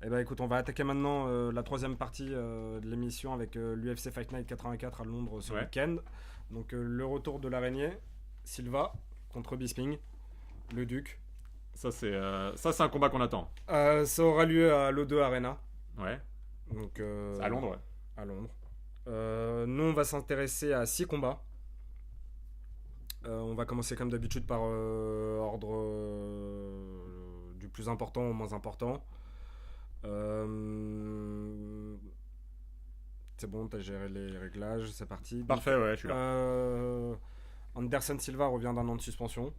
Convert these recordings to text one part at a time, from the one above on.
Eh ben écoute, on va attaquer maintenant la troisième partie de l'émission avec l'UFC Fight Night 84 à Londres ce Ouais. week-end. Donc le retour de l'araignée, Silva contre Bisping, le Duc. Ça, c'est un combat qu'on attend. Ça aura lieu à l'O2 Arena, Ouais. donc À Londres, ouais. à Londres. Nous, on va s'intéresser à 6 combats. On va commencer comme d'habitude par ordre du plus important au moins important. C'est bon, t'as géré les réglages, c'est parti. Parfait, ouais, je suis là. Anderson Silva revient d'un an de suspension.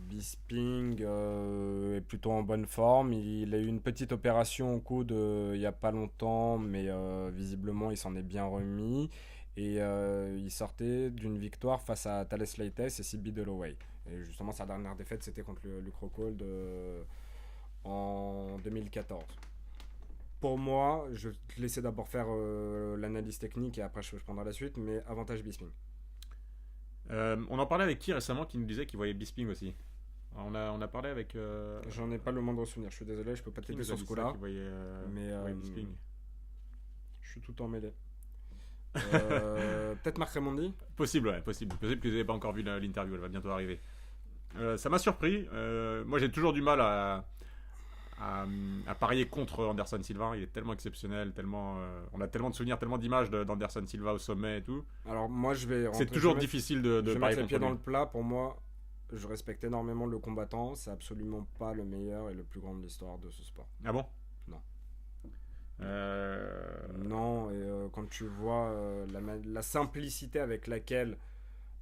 Bisping est plutôt en bonne forme. Il a eu une petite opération au coude il n'y a pas longtemps, mais visiblement il s'en est bien remis. Et il sortait d'une victoire face à Thales Leites et Sibi Delloway. Et justement, sa dernière défaite, c'était contre le Rockhold en 2014. Pour moi, je vais te laisser d'abord faire l'analyse technique et après je prendrai la suite, mais avantage Bisping. On en parlait avec qui récemment qui nous disait qu'il voyait Bisping aussi. On a parlé avec. J'en ai pas le moindre souvenir, je suis désolé, je peux pas Qui t'aider nous a sur ce dit ça, coup-là, qu'il voyait, mais voyait Bisping. je suis tout emmêlé. Peut-être Marc Raimondi. Possible, ouais, possible. Possible que vous n'ayez pas encore vu l'interview, elle va bientôt arriver. Ça m'a surpris. Moi, j'ai toujours du mal à parier contre Anderson Silva. Il est tellement exceptionnel, on a tellement de souvenirs, tellement d'images d'Anderson Silva au sommet et tout. Alors moi je vais C'est toujours difficile de je vais parier mettre les pieds contre dans lui. le plat. Pour moi, je respecte énormément le combattant, c'est absolument pas le meilleur et le plus grand de l'histoire de ce sport. Ah bon? Non. Euh, Non, et quand tu vois la simplicité avec laquelle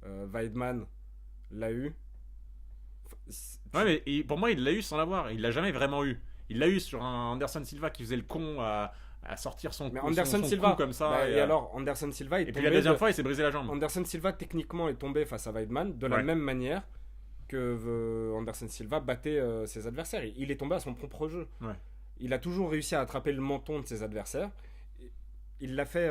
Weidman l'a eu. Ouais, mais pour moi, il l'a eu sans l'avoir. Il l'a jamais vraiment eu. Il l'a eu sur un Anderson Silva qui faisait le con à sortir Mais son Anderson son Silva, coup comme ça. bah, et alors Anderson Silva est et puis tombé la deuxième de- fois, il s'est brisé la jambe. Anderson Silva techniquement est tombé face à Weidman de la Ouais. même manière que Anderson Silva battait ses adversaires. Il est tombé à son propre jeu. Ouais. Il a toujours réussi à attraper le menton de ses adversaires. Il l'a fait,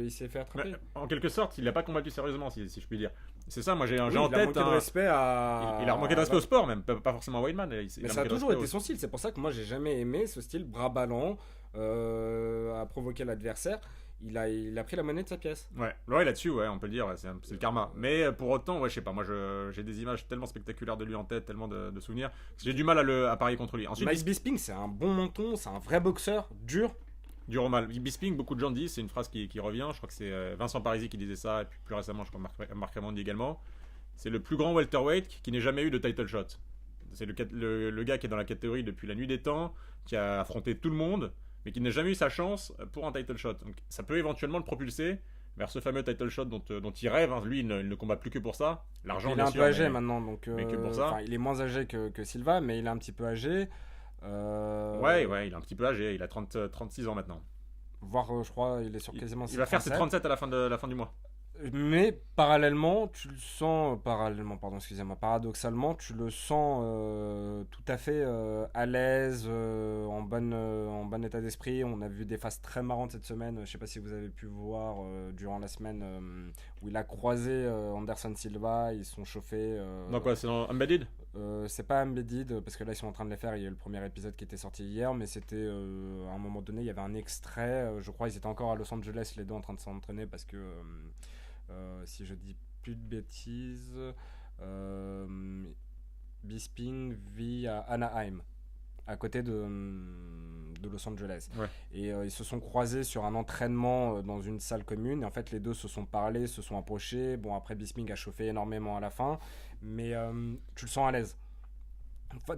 il s'est fait attraper. Mais, en quelque sorte, il n'a pas combattu sérieusement, si je puis dire. C'est ça, moi j'ai Oui, en il a tête. manqué de respect à. Il a manqué de respect au sport, même, pas forcément à Weidman. Mais ça a toujours été son style. C'est pour ça que moi j'ai jamais aimé ce style bras ballants à provoquer l'adversaire. Il a pris la monnaie de sa pièce. Ouais, là-dessus, ouais, on peut le dire, ouais, c'est le karma. Mais pour autant, ouais, je sais pas, moi j'ai des images tellement spectaculaires de lui en tête, tellement de souvenirs, que j'ai du mal à parier contre lui. Ensuite, Mike Bisping, c'est un bon menton, c'est un vrai boxeur, dur. du mal. Bisping, beaucoup de gens disent, c'est une phrase qui revient, je crois que c'est Vincent Parisi qui disait ça, et puis plus récemment, je crois Marc Raimondi également. C'est le plus grand welterweight qui n'ait jamais eu de title shot. C'est le gars qui est dans la catégorie depuis la nuit des temps, qui a affronté tout le monde, mais qui n'a jamais eu sa chance pour un title shot. Donc ça peut éventuellement le propulser vers ce fameux title shot dont il rêve. Hein. Lui, il ne combat plus que pour ça. L'argent, Il est bien un sûr, peu âgé mais maintenant, donc mais que pour ça. enfin, il est moins âgé que Silva, mais il est un petit peu âgé. Ouais, il est un petit peu âgé, il a 36 ans maintenant. Voire, je crois, il est sur quasiment Il va faire ses 37. 37 à la fin du mois. Mais parallèlement, tu le sens, pardon, excusez-moi, paradoxalement, tu le sens tout à fait à l'aise, en bon état d'esprit. On a vu des phases très marrantes cette semaine. Je sais pas si vous avez pu voir durant la semaine où il a croisé Anderson Silva, ils se sont chauffés. Donc quoi, c'est dans Embedded? C'est pas embedded parce que là ils sont en train de les faire. Il y a eu le premier épisode qui était sorti hier, mais c'était à un moment donné, il y avait un extrait. Je crois ils étaient encore à Los Angeles les deux en train de s'entraîner parce que si je dis plus de bêtises, Bisping vit à Anaheim, à côté de Los Angeles. Ouais. Et ils se sont croisés sur un entraînement dans une salle commune. Et en fait, les deux se sont parlé, se sont approchés. Bon, après, Bisping a chauffé énormément à la fin, mais tu le sens à l'aise.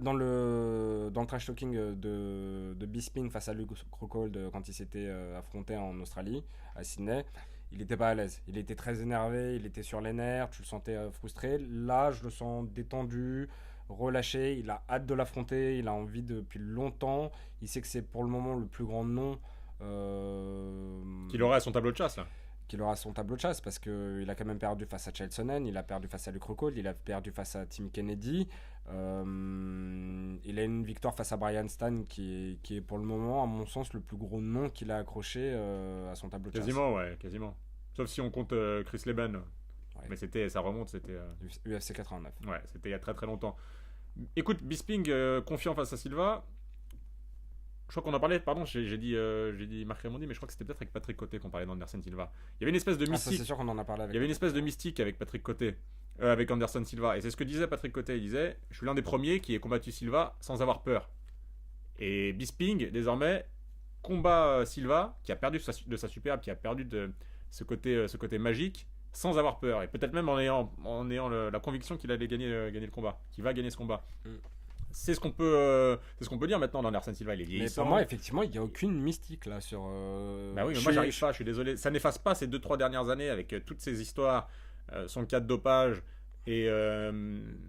Dans le trash talking de Bisping face à Luke Rockhold quand il s'était affronté en Australie, à Sydney, il n'était pas à l'aise. Il était très énervé, il était sur les nerfs, tu le sentais frustré. Là, je le sens détendu, relâché, il a hâte de l'affronter, il a envie depuis longtemps. Il sait que c'est pour le moment le plus grand nom Qu'il aurait à son tableau de chasse, là. qu'il aura son tableau de chasse parce qu'il a quand même perdu face à Chael Sonnen, il a perdu face à Luke Rockhold, il a perdu face à Tim Kennedy. Il a une victoire face à Brian Stan qui est pour le moment, à mon sens, le plus gros nom qu'il a accroché à son tableau de chasse. Quasiment, ouais, quasiment. Sauf si on compte Chris Leben. Ouais. Mais ça remonte, c'était. UFC 89. Ouais, c'était il y a très très longtemps. Écoute, Bisping confiant face à Silva. Je crois qu'on en parlait, pardon, j'ai dit Marc Raimondi, mais je crois que c'était peut-être avec Patrick Côté qu'on parlait d'Anderson Silva. Il y avait une espèce de Ah, ça, mystique. c'est sûr qu'on en a parlé avec. Il y avait une espèce de mystique avec Patrick Côté, avec Anderson Silva. Et c'est ce que disait Patrick Côté. Il disait, je suis l'un des premiers qui ait combattu Silva sans avoir peur. Et Bisping, désormais, combat Silva, qui a perdu de sa superbe, qui a perdu de ce côté magique, sans avoir peur. Et peut-être même en ayant la conviction qu'il allait gagner le combat, qu'il va gagner ce combat. Mm. C'est ce qu'on peut dire maintenant d'Anderson Silva. Il est Mais vieillissant. pour moi, effectivement, il n'y a aucune mystique là sur. Bah oui, mais moi j'arrive pas, je suis désolé. Ça n'efface pas ces 2-3 dernières années avec toutes ces histoires, son cas de dopage et,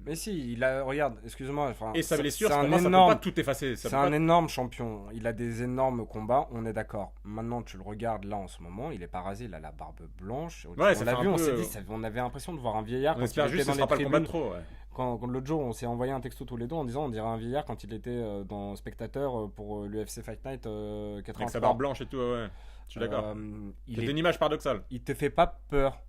Mais si, regarde, excuse-moi. et sa blessure. C'est Pour un moi, ça énorme. peut pas tout effacer. C'est un énorme champion. Il a des énormes combats, on est d'accord. Maintenant, tu le regardes là en ce moment, il est pas rasé, il a la barbe blanche. Ouais, on ça l'a fait vu, un on peu, s'est dit, on avait l'impression de voir un vieillard On quand espère il juste était que ce dans sera les pas le combat de tribunes. trop. Ouais. Quand l'autre jour, on s'est envoyé un texto tous les deux en disant on dirait un vieillard quand il était dans Spectateur pour l'UFC Fight Night Avec 83. sa barbe blanche et tout, ouais. Je suis d'accord. Il C'était une image paradoxale. il te fait pas peur.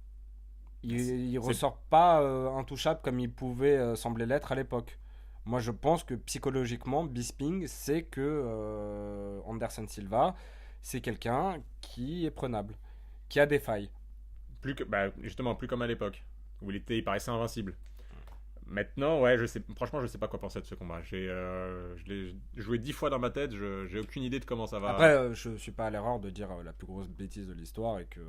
Il ressort pas intouchable comme il pouvait sembler l'être à l'époque. Moi, je pense que psychologiquement, Bisping sait que Anderson Silva, c'est quelqu'un qui est prenable, qui a des failles. Justement, plus comme à l'époque, où il paraissait invincible. Maintenant, ouais, franchement, je sais pas quoi penser de ce combat. Je l'ai joué 10 fois dans ma tête, j'ai aucune idée de comment ça va. Après, je suis pas à l'erreur de dire la plus grosse bêtise de l'histoire et que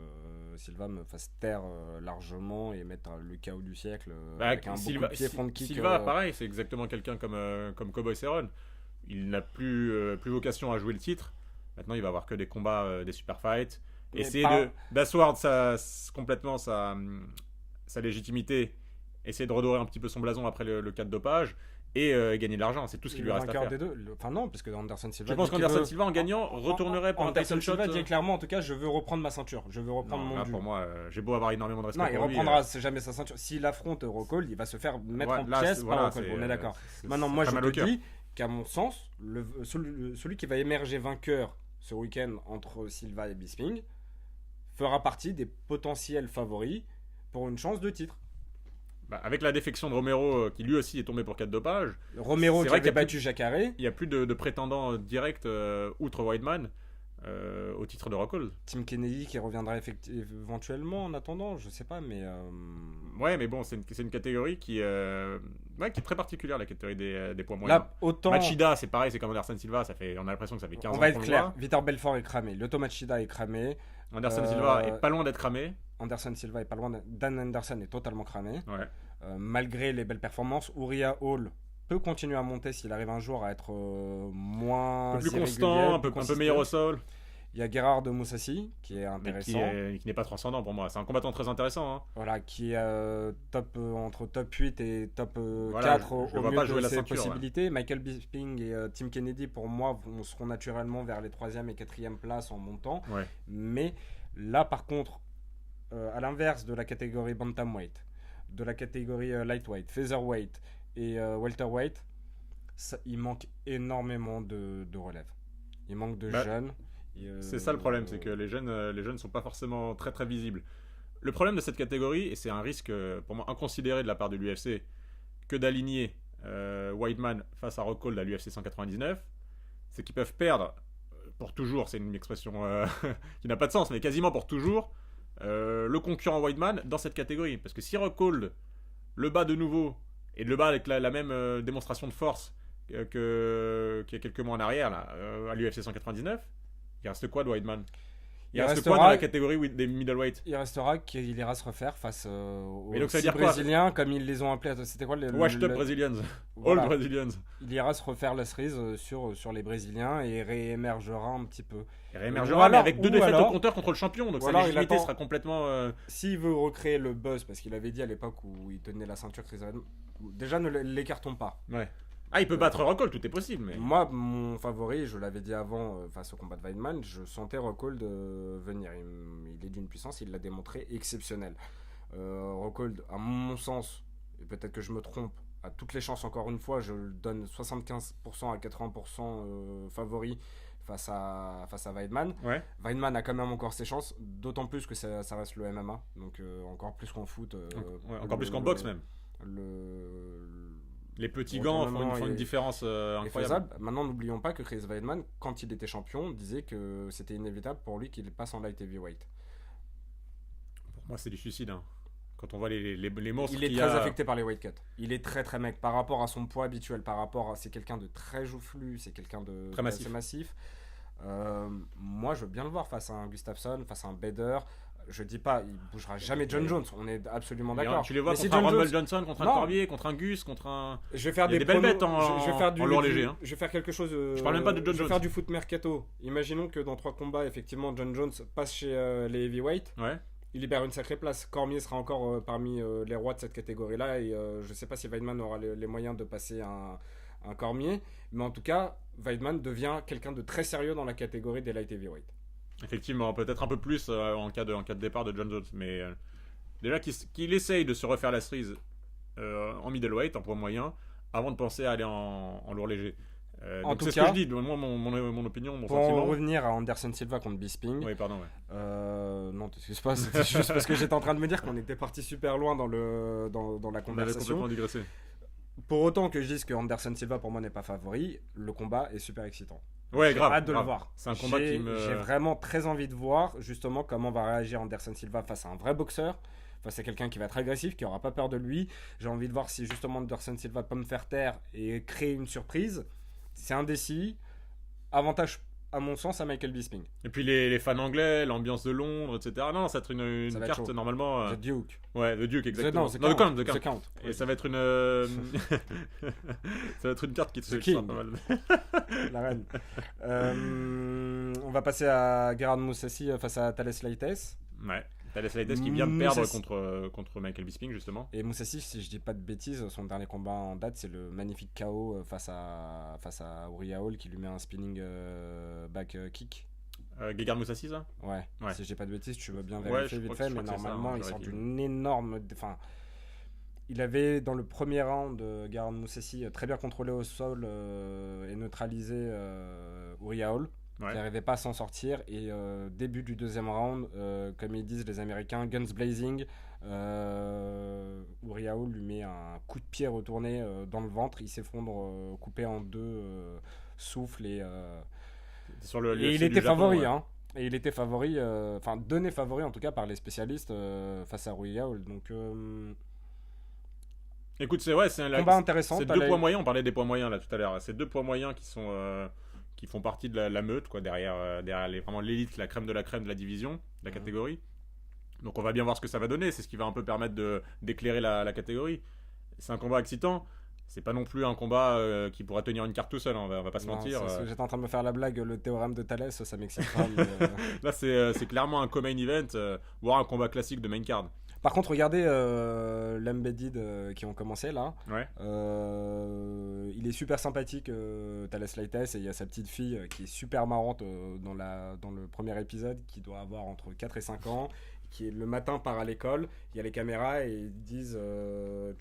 Silva me fasse taire largement et mettre le chaos du siècle avec un beau coup de pied, front de kick. Silva, pareil, c'est exactement quelqu'un comme Cowboy Cerrone. Il n'a plus vocation à jouer le titre. Maintenant, il va avoir que des combats, des super fights. Mais Essayer pas- d'asseoir complètement sa légitimité. Essayer de redorer un petit peu son blason après le cas de dopage. Et gagner de l'argent. C'est tout ce qui lui le reste à vainqueur faire. des deux. Enfin non, parce que Anderson Silva. Je pense dit qu'il qu'Anderson veut- Silva, en gagnant, retournerait pour un Anderson title shot. Silva dit clairement, en tout cas, je veux reprendre ma ceinture. Je veux reprendre Non, mon là, dû. pour moi, j'ai beau avoir énormément de respect Non, il pour lui. reprendra jamais sa ceinture. S'il affronte Rockhold, il va se faire mettre Ouais, en là, pièces c'est- par voilà, Rockhold. c'est- On est d'accord. c'est- Maintenant, ça moi, fait je mal au te cœur. dis qu'à mon sens, celui qui va émerger vainqueur ce week-end entre Silva et Bisping fera partie des potentiels favoris pour une chance de titre. Avec la défection de Romero, qui lui aussi est tombé pour cas de dopage, Romero C'est qui vrai avait qu'il y a battu Jacare, il n'y a plus de prétendants directs outre Weidman au titre de Rockhold. Tim Kennedy qui reviendra éventuellement en attendant, je sais pas, mais Ouais, mais bon, c'est une catégorie qui est très particulière, la catégorie des poids moyens. là, autant. Machida, c'est pareil, c'est comme Anderson Silva, on a l'impression que ça fait 15 On ans va qu'on être le clair, voit. Vitor Belfort est cramé, Lyoto Machida est cramé, Anderson Silva est pas loin d'être cramé. Anderson Silva est pas loin, Dan Anderson est totalement cramé. Ouais. Malgré les belles performances, Uriah Hall peut continuer à monter s'il arrive un jour à être moins Un peu plus irrégulier, constant, un peu consistant. meilleur au sol, Il y a Gerard de Moussassi qui est mais intéressant, qui n'est pas transcendant pour moi. C'est un combattant très intéressant. Hein. voilà, qui est entre top 8 et top Voilà, 4 je au le vois mieux pas de jouer la ses ceinture, possibilités. Michael Bisping et Tim Kennedy pour moi seront naturellement vers les 3e et 4e places en montant, Ouais. mais là par contre à l'inverse de la catégorie bantamweight, de la catégorie lightweight, featherweight et welterweight, il manque énormément de relève. Il manque de jeunes. C'est ça le problème, c'est que les jeunes sont pas forcément très très visibles. Le problème de cette catégorie, et c'est un risque pour moi inconsidéré de la part de l'UFC, que d'aligner Weidman face à Rockhold à l'UFC 199, c'est qu'ils peuvent perdre pour toujours, c'est une expression qui n'a pas de sens, mais quasiment pour toujours, le concurrent Weidman dans cette catégorie. Parce que si Rockhold le bat de nouveau, et le bat avec la même démonstration de force qu'il y a quelques mois en arrière, là, à l'UFC 199, il reste quoi de Weidman? Il reste quoi dans la catégorie des middleweight? Il restera qu'il ira se refaire face aux Mais donc ça veut six dire quoi? Brésiliens, comme ils les ont appelés. C'était quoi Washed up Brazilians. Voilà. All Brazilians. Il ira se refaire la cerise sur les Brésiliens et réémergera un petit peu. Il réémergera, mais avec 2 défaites alors, au compteur contre le champion, donc ou sa alors il légitimité attend- sera complètement... S'il veut recréer le buzz, parce qu'il avait dit à l'époque où il tenait la ceinture Chris Weidman, déjà ne l'écartons pas. Ouais. Ah, il peut battre Rockhold, tout est possible, mais... Moi, mon favori, je l'avais dit avant face au combat de Weidman, je sentais Rockhold venir. Il est d'une puissance, il l'a démontré, exceptionnelle. Rockhold, à mon sens, et peut-être que je me trompe, a toutes les chances, encore une fois, je le donne 75% à 80% favori face à Weidman. Ouais. Weidman a quand même encore ses chances, d'autant plus que ça reste le MMA, donc encore plus qu'en foot. Encore plus qu'en boxe, même. Les petits Le gants retournement font une est- différence est incroyable. faisable. Maintenant, n'oublions pas que Chris Weidman, quand il était champion, disait que c'était inévitable pour lui qu'il passe en light heavyweight. Pour moi, c'est du suicide. Hein. Quand on voit les monstres Il est qu'il y très a. affecté par les weight cuts. Il est très très mec par rapport à son poids habituel, par rapport à c'est quelqu'un de très joufflu, c'est quelqu'un de Très massif. d'assez massif. Moi, je veux bien le voir face à un Gustafsson, face à un Bader. Je dis pas, il bougera jamais John Jones. On est absolument Mais, d'accord. tu les vois Mais si contre un John Rumble Jones- Johnson, contre un Non. Cormier, contre un Gus, contre un. Je vais faire Il y a des des belles pronos- bêtes en- je vais faire en lourd léger, hein. Je vais faire quelque chose. Je parle même pas de John Je vais Jones. faire du foot mercato. Imaginons que dans 3 combats, effectivement, John Jones passe chez les heavyweight. Ouais. Il libère une sacrée place. Cormier sera encore parmi les rois de cette catégorie-là. Et je sais pas si Weidman aura les moyens de passer un Cormier. Mais en tout cas, Weidman devient quelqu'un de très sérieux dans la catégorie des light heavyweight. Effectivement, peut-être un peu plus en cas de départ de John Jones. Mais déjà qu'il essaye de se refaire la cerise en middleweight, en poids moyen, avant de penser à aller en lourd léger. En Donc tout c'est ce cas, que je dis, moi mon opinion, mon Pour en sentiment. revenir à Anderson Silva contre Bisping, Oui, pardon, ouais. non, t'excuses pas, c'était juste parce que j'étais en train de me dire qu'on était parti super loin dans la On avait conversation. complètement digressé. Pour autant que je dise que Anderson Silva pour moi n'est pas favori, le combat est super excitant. Ouais, J'ai grave. hâte de grave. le voir. C'est un combat qui me. J'ai vraiment très envie de voir justement comment va réagir Anderson Silva face à un vrai boxeur, face à quelqu'un qui va être agressif, qui aura pas peur de lui. J'ai envie de voir si justement Anderson Silva peut me faire taire et créer une surprise. C'est indécis. Avantage à mon sens à Michael Bisping. Et puis les fans anglais, l'ambiance de Londres, etc. Non, ça va être une Ça va être carte chaud. normalement. The Duke. Ouais, The Duke, exactement. The Non, Count. The Count. The Count. Et ça va être une. Ça va être une carte qui te The fait King. pas mal. La reine. On va passer à Gerard Moussassi face à Thales Leites. Ouais. Thales Leites qui vient de perdre Moussassi. contre Michael Bisping, justement. Et Moussassi, si je dis pas de bêtises, son dernier combat en date, c'est le magnifique KO face à Uriah Hall qui lui met un spinning back kick. Gegard Moussassi, ça Ouais. Ouais. Si je dis pas de bêtises, tu veux bien Ouais, vérifier je vite crois fait, mais que c'est ça, normalement, hein, il j'aurais sort dit. d'une énorme. Enfin, il avait dans le premier round Gerard Moussassi très bien contrôlé au sol et neutralisé Uriah Hall. Ouais. Il n'arrivait pas à s'en sortir. Et début du deuxième round, comme ils disent les Américains, guns blazing, Uriah Hall lui met un coup de pied retourné dans le ventre. Il s'effondre coupé en deux, souffle Sur le et il UFC était du Japon, favori. ouais. Hein. Et il était favori, enfin donné favori en tout cas par les spécialistes face à Uriah Hall. Donc Écoute, c'est un combat intéressant. c'est t'as deux la- poids moyens, on parlait des poids moyens là tout à l'heure. C'est deux poids moyens qui font partie de la meute, quoi, derrière vraiment l'élite, la crème de la division, de la Mhm. catégorie. Donc on va bien voir ce que ça va donner, c'est ce qui va un peu permettre d'éclairer la catégorie. C'est un combat excitant, c'est pas non plus un combat qui pourra tenir une carte tout seul, hein, on va pas se Non, mentir. c'est ce que j'étais en train de me faire la blague, le théorème de Thalès, ça m'excite pas. mais, Là c'est clairement un co-main event, voire un combat classique de main card. Par contre, regardez l'Embedded qui ont commencé là. Ouais. Il est super sympathique, Thales Leites, et il y a sa petite fille qui est super marrante dans le premier épisode, qui doit avoir entre 4 et 5 ans, qui est le matin part à l'école, il y a les caméras et ils disent le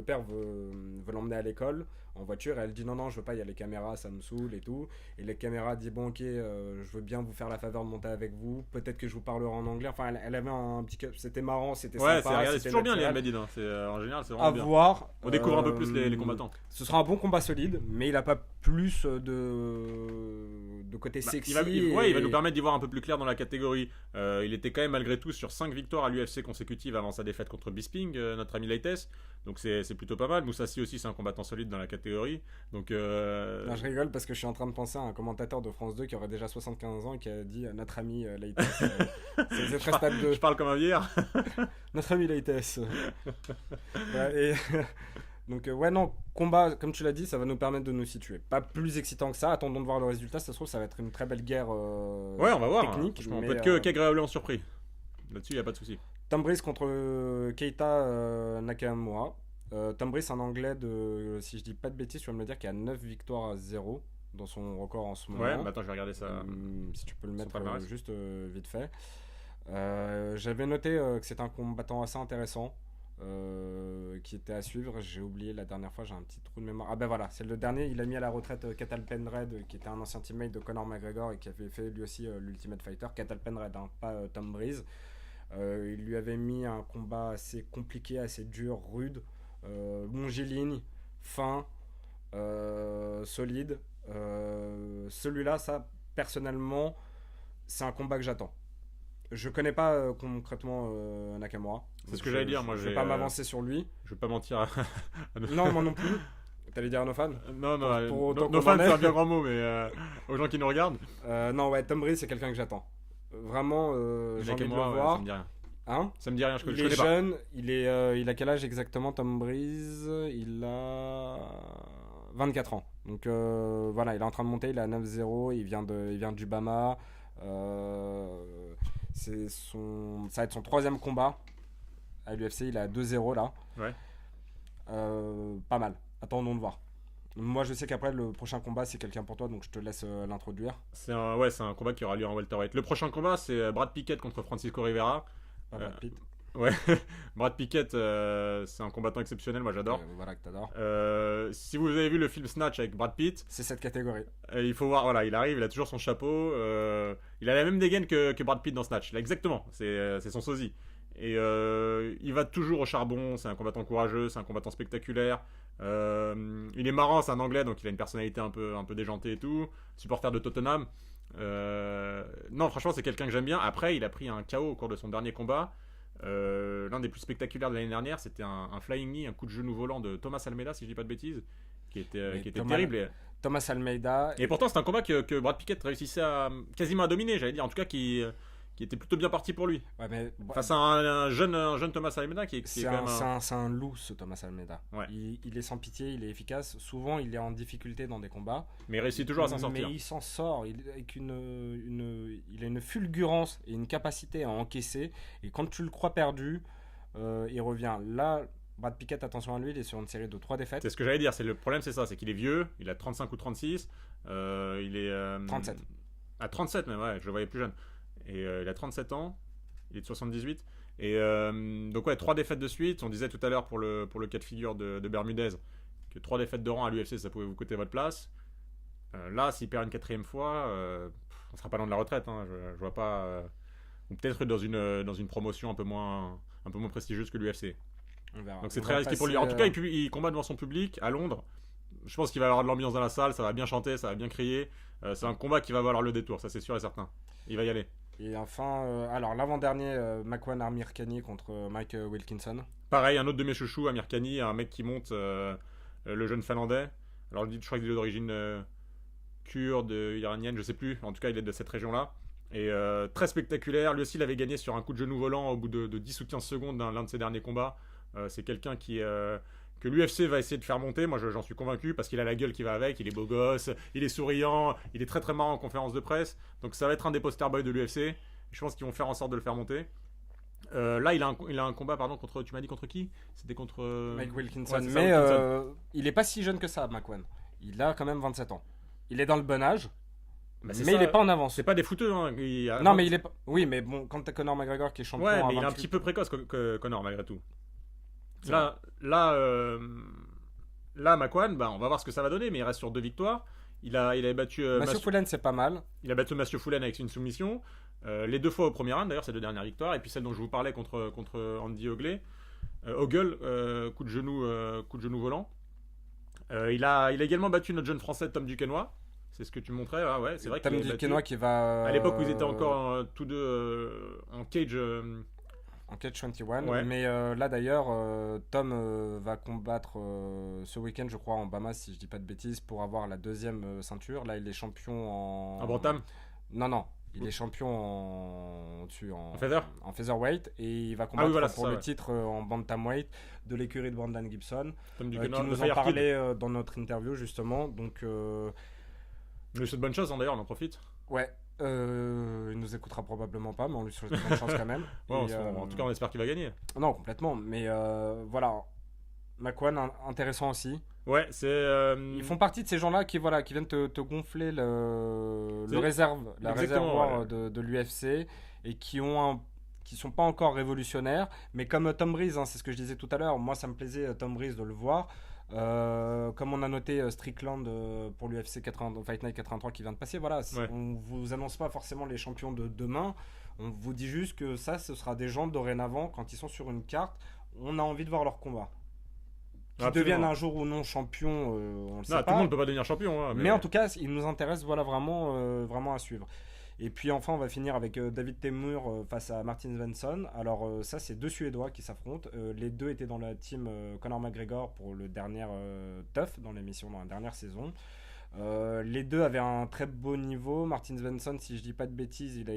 père veut l'emmener à l'école en voiture et elle dit non je veux pas, il y a les caméras, ça me saoule et tout, et les caméras dit bon ok je veux bien vous faire la faveur de monter avec vous, peut-être que je vous parlerai en anglais, enfin elle avait un petit c'était marrant, c'était Ouais, sympa, c'est toujours bien les naturel. Embedded, hein. En général c'est À vraiment bien. voir. On découvre un peu plus les combattants. Ce sera un bon combat solide, mais il a pas plus de côté Bah, sexy. il va nous permettre d'y voir un peu plus clair dans la catégorie. Il était quand même malgré tout sur 5 victoires à l'UFC consécutives avant sa défaite contre Bisping, notre ami Leites. Donc c'est plutôt pas mal. Moussassi aussi, c'est un combattant solide dans la catégorie. Donc Non, je rigole parce que je suis en train de penser à un commentateur de France 2 qui aurait déjà 75 ans et qui a dit notre ami Leites. C'est très stade 2. je parle comme un vieillard. Notre ami Leites. Ouais, et donc ouais non, combat comme tu l'as dit, ça va nous permettre de nous situer. Pas plus excitant que ça, attendons de voir le résultat, ça se trouve ça va être une très belle guerre Ouais, on va voir. technique. Franchement, on mais, peut être qu'agréablement surpris. Là-dessus, il n'y a pas de souci. Tom Breeze contre Keita Nakamura. Tom Breeze, un anglais de, si je dis pas de bêtises, tu vas me le dire, qui a 9 victoires à 0 dans son record en ce moment. Ouais, bah attends, je vais regarder ça. Si tu peux le son mettre palmarès. juste vite fait. J'avais noté que c'est un combattant assez intéressant qui était à suivre. J'ai oublié la dernière fois, j'ai un petit trou de mémoire. Ah ben voilà, c'est le dernier. Il a mis à la retraite Cathal Penred, qui était un ancien teammate de Conor McGregor et qui avait fait lui aussi l'Ultimate Fighter. Cathal Penred, hein, pas Tom Breeze. Il lui avait mis un combat assez compliqué, assez dur, rude, longiligne, fin, solide. Celui-là, ça, personnellement, c'est un combat que j'attends. Je connais pas concrètement Nakamura. C'est ce que j'allais dire. Moi, je vais pas m'avancer sur lui. Je vais pas mentir. Non, moi non plus. T'allais dire à nos fans? Non, Pour nos fans, c'est un bien grand mot, mais aux gens qui nous regardent. Non, ouais, Tom Breeze, c'est quelqu'un que j'attends. Vraiment, j'ai envie de le voir. Ça me dit rien. Hein? Ça me dit rien, je Il connais est pas. jeune, il a quel âge exactement, Tom Breeze? Il a 24 ans. Donc voilà, il est en train de monter, il est à 9-0, il vient du Bama. Ça va être son troisième combat à l'UFC, il est à 2-0 là. Ouais. Pas mal, attendons de voir. Moi je sais qu'après le prochain combat c'est quelqu'un pour toi, donc je te laisse l'introduire. C'est un combat qui aura lieu en welterweight. Le prochain combat, c'est Brad Pickett contre Francisco Rivera. Pas Brad Pitt. Ouais, Brad Pickett, c'est un combattant exceptionnel, moi j'adore. Voilà que t'adores. Si vous avez vu le film Snatch avec Brad Pitt, c'est cette catégorie. Il faut voir, voilà, il arrive, il a toujours son chapeau, il a la même dégaine que Brad Pitt dans Snatch, là, exactement, c'est son sosie. Et il va toujours au charbon, c'est un combattant courageux, c'est un combattant spectaculaire. Il est marrant, c'est un anglais, donc il a une personnalité un peu déjantée et tout. Supporter de Tottenham. Non, franchement, c'est quelqu'un que j'aime bien. Après, il a pris un KO au cours de son dernier combat. L'un des plus spectaculaires de l'année dernière, c'était un flying knee, un coup de genou volant de Thomas Almeida, si je dis pas de bêtises, qui était terrible. Thomas Almeida. Et pourtant, c'est un combat que Brad Pickett réussissait quasiment à dominer, j'allais dire. En tout cas, qui était plutôt bien parti pour lui. Ouais, mais face à un jeune Thomas Almeida qui est quand même c'est un loup, ce Thomas Almeida. Ouais. Il est sans pitié, il est efficace. Souvent, il est en difficulté dans des combats. Mais il réussit toujours à s'en sortir. Mais il s'en sort. Il a une fulgurance et une capacité à encaisser. Et quand tu le crois perdu, il revient. Là, Brad Pickett, attention à lui, il est sur une série de 3 défaites. C'est ce que j'allais dire. Le problème, c'est ça. C'est qu'il est vieux. Il a 35 ou 36. Il est... 37. À 37 même, ouais. Je le voyais plus jeune. Et il a 37 ans, il est de 78. Et donc ouais, 3 défaites de suite. On disait tout à l'heure pour le cas de figure de Bermudez que 3 défaites de rang à l'UFC, ça pouvait vous coûter votre place. Là, s'il perd une 4e fois, on sera pas loin de la retraite. Hein. Je vois pas... ou peut-être dans une promotion un peu moins prestigieuse que l'UFC. Donc c'est très risqué pour lui. En tout cas, il combat devant son public à Londres. Je pense qu'il va y avoir de l'ambiance dans la salle, ça va bien chanter, ça va bien crier. C'est un combat qui va valoir le détour, ça c'est sûr et certain. Il va y aller. Et enfin, alors l'avant-dernier, Makwan Amirkhani contre Mike Wilkinson. Pareil, un autre de mes chouchous, Amirkhani, un mec qui monte, le jeune finlandais. Alors je crois qu'il est d'origine kurde, iranienne, je sais plus. En tout cas, il est de cette région-là. Et très spectaculaire. Lui aussi, il avait gagné sur un coup de genou volant au bout de 10 ou 15 secondes dans l'un de ses derniers combats. C'est quelqu'un que l'UFC va essayer de faire monter. Moi, j'en suis convaincu parce qu'il a la gueule qui va avec. Il est beau gosse, il est souriant, il est très très marrant en conférence de presse. Donc ça va être un des poster boys de l'UFC. Je pense qu'ils vont faire en sorte de le faire monter. Là, il a un combat, pardon, contre. Tu m'as dit contre qui? C'était contre Mike Wilkinson. Ouais, mais Wilkinson. Il est pas si jeune que ça, Makwan. Il a quand même 27 ans. Il est dans le bon âge. Bah, mais il est pas en avance. C'est pas des fouteux. Hein. Non, mais il est pas. Oui, mais bon, quand t'as Conor McGregor qui est champion. Ouais, mais il est un petit peu précoce, Conor, malgré tout. Là, Makwan, bah, on va voir ce que ça va donner, mais il reste sur 2 victoires. Il a battu Mathieu Foulen, c'est pas mal. Il a battu Mathieu Foulen avec une soumission. Les 2 fois au premier round, d'ailleurs, c'est 2 dernières victoires. Et puis celle dont je vous parlais contre Andy Ogle, coup de genou volant. Il a également battu notre jeune français Tom Duquesnoy. C'est ce que tu me montrais. Ah ouais, c'est vrai Tom Duquesnoy qui va. À l'époque où ils étaient encore tous deux en cage. En Cage 21, ouais. Mais là d'ailleurs, Tom va combattre ce week-end, je crois, en Bahamas, si je dis pas de bêtises, pour avoir la 2e ceinture. Là, il est champion en. En bantam. Non, il est champion en feather. En featherweight, et il va combattre pour le titre en bantamweight de l'écurie de Brandon Gibson, qui nous en parlait dans notre interview justement. Donc, il lui souhaite bonne chance, hein, d'ailleurs, on en profite. Ouais. Il nous écoutera probablement pas, mais on lui souhaite bonne chance quand même. Ouais, en tout cas, on espère qu'il va gagner. Non, complètement. Mais voilà, Makwan, intéressant aussi. Ouais, c'est. Ils font partie de ces gens-là qui viennent te gonfler la réservoir de l'UFC et qui sont pas encore révolutionnaires. Mais comme Tom Breeze, hein, c'est ce que je disais tout à l'heure. Moi, ça me plaisait Tom Breeze de le voir. Comme on a noté Strickland pour l'UFC Fight Night 83 qui vient de passer, voilà, ouais. On vous annonce pas forcément les champions de demain, on vous dit juste que ça, ce sera des gens dorénavant, quand ils sont sur une carte, on a envie de voir leur combat. Qu'ils deviennent un jour ou non champions, on le sait pas. Tout le monde ne peut pas devenir champion. Hein, mais en tout cas, il nous intéresse voilà, vraiment à suivre. Et puis enfin, on va finir avec David Temur face à Martin Svensson. Alors ça, c'est deux Suédois qui s'affrontent. Les deux étaient dans la team Conor McGregor pour le dernier TUF dans l'émission, dans la dernière saison. Les deux avaient un très beau niveau. Martin Svensson, si je dis pas de bêtises, il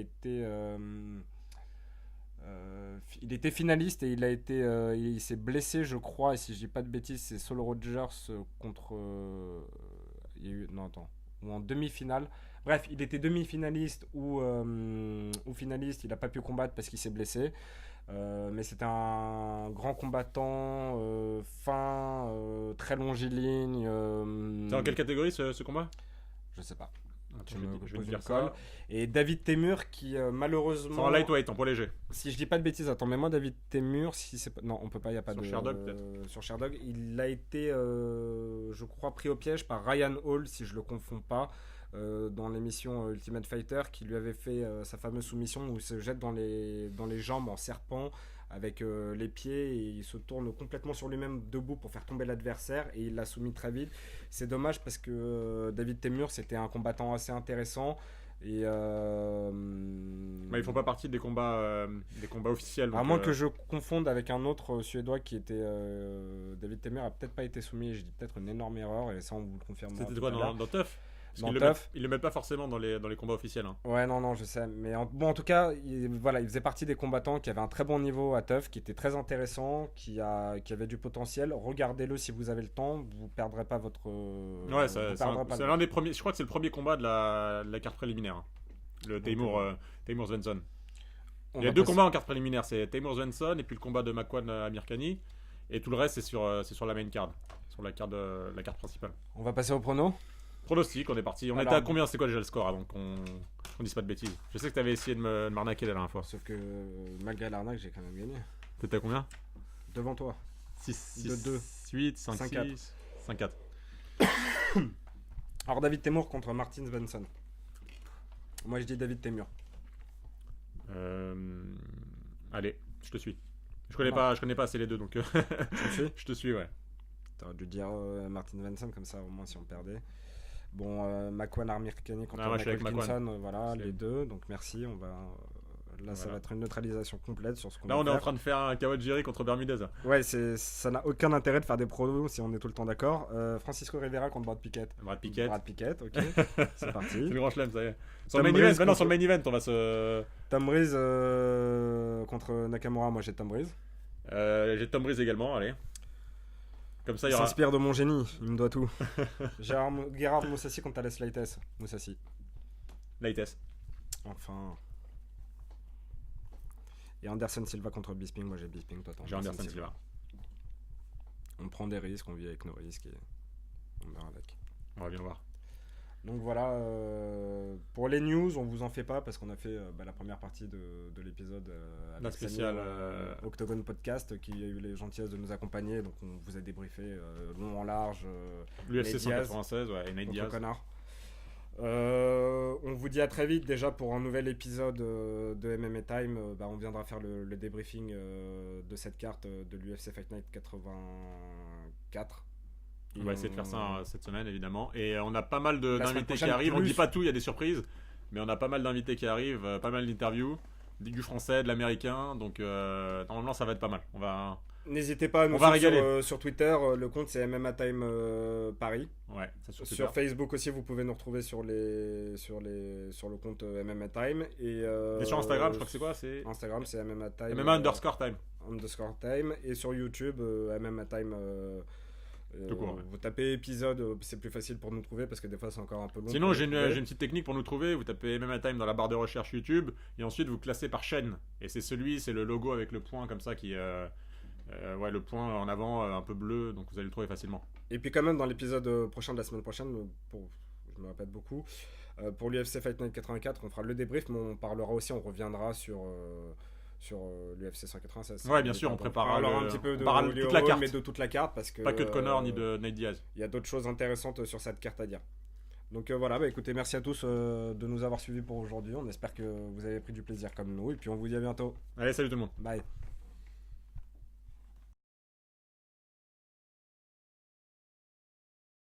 était finaliste et il s'est blessé, je crois. Et si je dis pas de bêtises, c'est Saul Rogers contre. Il y a eu, non, attends. Ou en demi-finale. Bref, il était demi-finaliste ou finaliste. Il n'a pas pu combattre parce qu'il s'est blessé. Mais c'était un grand combattant, très longiligne. C'est dans quelle catégorie ce combat ? Je sais pas. Je vais te dire ça. Et David Temur qui malheureusement. C'est en lightweight, en poids léger. Si je dis pas de bêtises, attends, mais moi David Temur, si c'est pas... non, on peut pas, il y a pas sur de. Sherdog peut-être. Sur Sherdog, il a été, je crois, pris au piège par Ryan Hall, si je le confonds pas. Dans l'émission Ultimate Fighter, qui lui avait fait sa fameuse soumission où il se jette dans les jambes en serpent avec les pieds et il se tourne complètement sur lui-même debout pour faire tomber l'adversaire et il l'a soumis très vite. C'est dommage parce que David Temur, c'était un combattant assez intéressant et ils font pas partie des combats officiels. À moins que je confonde avec un autre Suédois qui était David Temur a peut-être pas été soumis, je dis peut-être une énorme erreur et ça on vous le confirme. C'était quoi dans TUF? Ils le mettent pas forcément dans les combats officiels. Hein. Ouais, non, je sais. Mais en tout cas, il faisait partie des combattants qui avaient un très bon niveau à TUF, qui était très intéressant, qui avait du potentiel. Regardez-le si vous avez le temps, vous perdrez pas votre. Ouais, c'est l'un des premiers. Je crois que c'est le premier combat de la carte préliminaire. Hein. Le Temur Svensson. Il y a deux combats en carte préliminaire, c'est Temur Svensson et puis le combat de Makwan Amirkhani. Et tout le reste, c'est sur la main card, sur la carte principale. On va passer au prono. Pronostic, on est parti. On était à combien? C'est quoi déjà le score avant qu'on dise pas de bêtises? Je sais que tu avais essayé de m'arnaquer la dernière fois. Sauf que malgré l'arnaque, j'ai quand même gagné. T'étais à combien? Devant toi. 6, 2, 8, 5, 6, 5, 4. Alors David Temur contre Martin Svensson. Moi je dis David Temur. Allez, je te suis. Je connais pas assez les deux donc. Tu me suis? Je te suis, ouais. T'aurais dû dire Martin Svensson comme ça au moins si on perdait. Bon, Makwan Amirkhani contre Michael Wilkinson, voilà, les deux. Donc merci, on va. Là, ça va être une neutralisation complète sur ce qu'on va faire. Là, on est en train de faire un Kawajiri contre Bermudez. Ouais, ça n'a aucun intérêt de faire des pronos si on est tout le temps d'accord. Francisco Rivera contre Brad Pickett. Brad Pickett, ok. C'est parti. C'est le grand chelem, ça y est. Sur le main event, on va se. Tom Breeze contre Nakamura, moi j'ai Tom Breeze. J'ai Tom Breeze également, allez. Comme ça, il s'inspire de mon génie, il me doit tout. Gerard Moussassi contre Thales Leites. Moussassi. Leites. Enfin. Et Anderson Silva contre Bisping, moi j'ai Bisping, toi t'as J'ai Anderson Silva. On prend des risques, on vit avec nos risques et on verra avec. On va bien voir. Donc voilà, pour les news, on vous en fait pas parce qu'on a fait la première partie de l'épisode la spéciale Octogone Podcast qui a eu les gentillesses de nous accompagner. Donc on vous a débriefé long en large. L'UFC 196, ouais, et Nate Diaz. On vous dit à très vite déjà pour un nouvel épisode de MMA Time. On viendra faire le débriefing de cette carte de l'UFC Fight Night 84. On va essayer de faire ça cette semaine évidemment. Et on a pas mal d'invités qui arrivent. On dit pas tout, il y a des surprises. Mais on a pas mal d'invités qui arrivent, pas mal d'interviews. Du français, de l'américain. Donc normalement ça va être pas mal. N'hésitez pas à nous suivre sur Twitter. Le compte c'est MMA Time Paris. Ouais, sur Facebook aussi, vous pouvez nous retrouver sur le compte MMA Time. Et sur Instagram, je crois que c'est quoi? Instagram, c'est MMA Time. MMA _time. _time. Et sur YouTube, MMA Time. Vous tapez épisode, c'est plus facile pour nous trouver parce que des fois c'est encore un peu long. Sinon, j'ai une petite technique pour nous trouver. Vous tapez MMA Time dans la barre de recherche YouTube et ensuite vous classez par chaîne. Et c'est le logo avec le point comme ça qui. Le point en avant un peu bleu, donc vous allez le trouver facilement. Et puis quand même dans l'épisode prochain de la semaine prochaine, je me répète beaucoup, pour l'UFC Fight Night 84, on fera le débrief, mais on reviendra sur l'UFC 196. Ouais, bien sûr, on préparera un petit peu de toute la carte, mais de toute la carte parce que pas que de Conor ni de Nate Diaz. Il y a d'autres choses intéressantes sur cette carte à dire. Donc voilà, écoutez, merci à tous de nous avoir suivis pour aujourd'hui. On espère que vous avez pris du plaisir comme nous et puis on vous dit à bientôt. Allez, salut tout le monde. Bye.